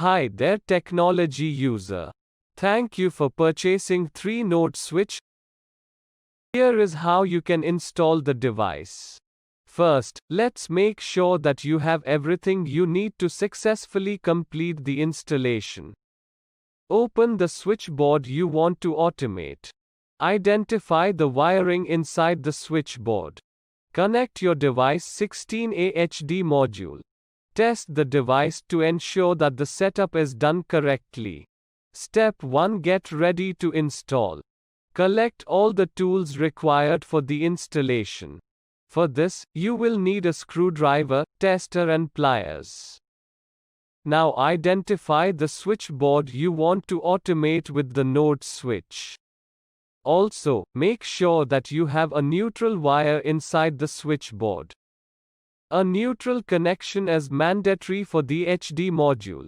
Hi there, technology user. Thank you for purchasing 3-node switch. Here is how you can install the device. First, let's make sure that you have everything you need to successfully complete the installation. Open the switchboard you want to automate. Identify the wiring inside the switchboard. Connect your device 16A HD module. Test the device to ensure that the setup is done correctly. Step 1. Get ready to install. Collect all the tools required for the installation. For this, you will need a screwdriver, tester and pliers. Now identify the switchboard you want to automate with the node switch. Also, make sure that you have a neutral wire inside the switchboard. A neutral connection is mandatory for the HD module.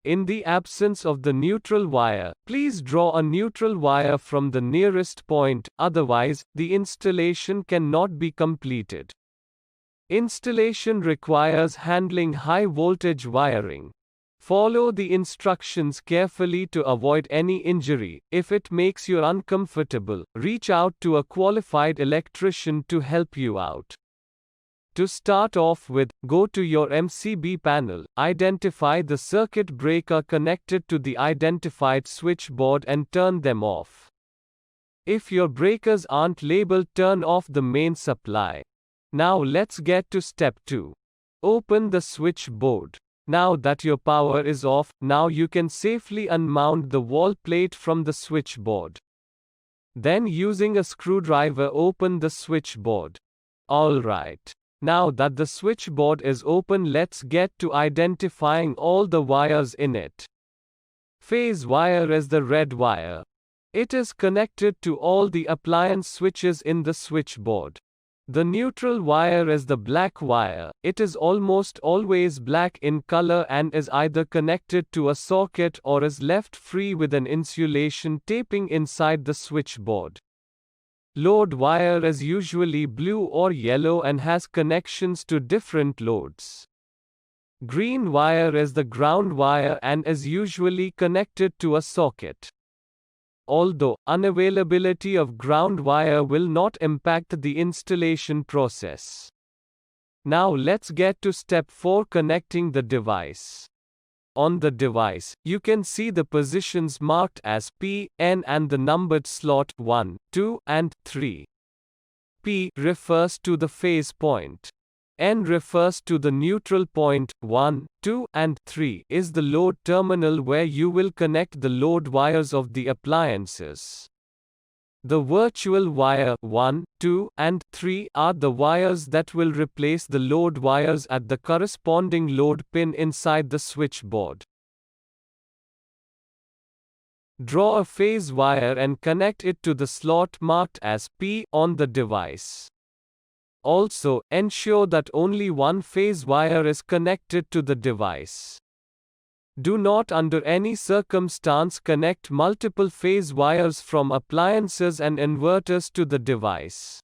In the absence of the neutral wire, please draw a neutral wire from the nearest point, otherwise, the installation cannot be completed. Installation requires handling high voltage wiring. Follow the instructions carefully to avoid any injury. If it makes you uncomfortable, reach out to a qualified electrician to help you out. To start off with, go to your MCB panel, identify the circuit breaker connected to the identified switchboard and turn them off. If your breakers aren't labeled, turn off the main supply. Now let's get to step 2. Open the switchboard. Now that your power is off, now you can safely unmount the wall plate from the switchboard. Then using a screwdriver open the switchboard. Alright. Now that the switchboard is open, let's get to identifying all the wires in it. Phase wire is the red wire. It is connected to all the appliance switches in the switchboard. The neutral wire is the black wire. It is almost always black in color and is either connected to a socket or is left free with an insulation taping inside the switchboard. Load wire is usually blue or yellow and has connections to different loads. Green wire is the ground wire and is usually connected to a socket. Although, unavailability of ground wire will not impact the installation process. Now let's get to step 4, connecting the device. On the device, you can see the positions marked as P, N and the numbered slot 1, 2, and 3. P refers to the phase point. N refers to the neutral point. 1, 2, and 3 is the load terminal where you will connect the load wires of the appliances. The virtual wire 1, 2, and 3 are the wires that will replace the load wires at the corresponding load pin inside the switchboard. Draw a phase wire and connect it to the slot marked as P on the device. Also, ensure that only one phase wire is connected to the device. Do not under any circumstance connect multiple phase wires from appliances and inverters to the device.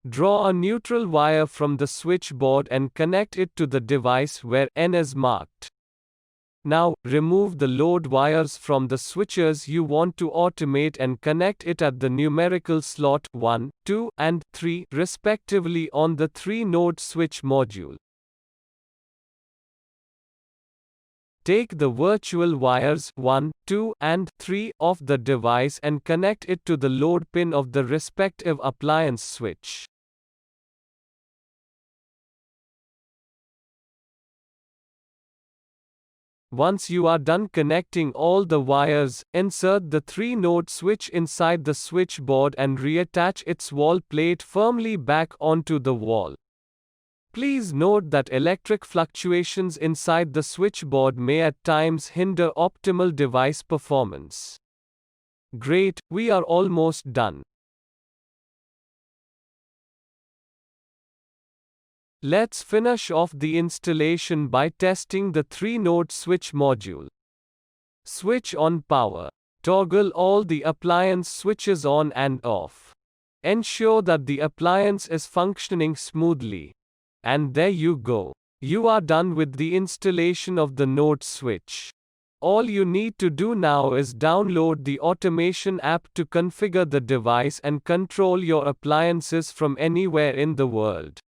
Draw a neutral wire from the switchboard and connect it to the device where N is marked. Now, remove the load wires from the switches you want to automate and connect it at the numerical slot 1, 2, and 3 respectively on the 3-node switch module. Take the virtual wires 1, 2, and 3 off the device and connect it to the load pin of the respective appliance switch. Once you are done connecting all the wires, insert the 3-node switch inside the switchboard and reattach its wall plate firmly back onto the wall. Please note that electric fluctuations inside the switchboard may at times hinder optimal device performance. Great, we are almost done. Let's finish off the installation by testing the 3-node switch module. Switch on power. Toggle all the appliance switches on and off. Ensure that the appliance is functioning smoothly. And there you go. You are done with the installation of the node switch. All you need to do now is download the automation app to configure the device and control your appliances from anywhere in the world.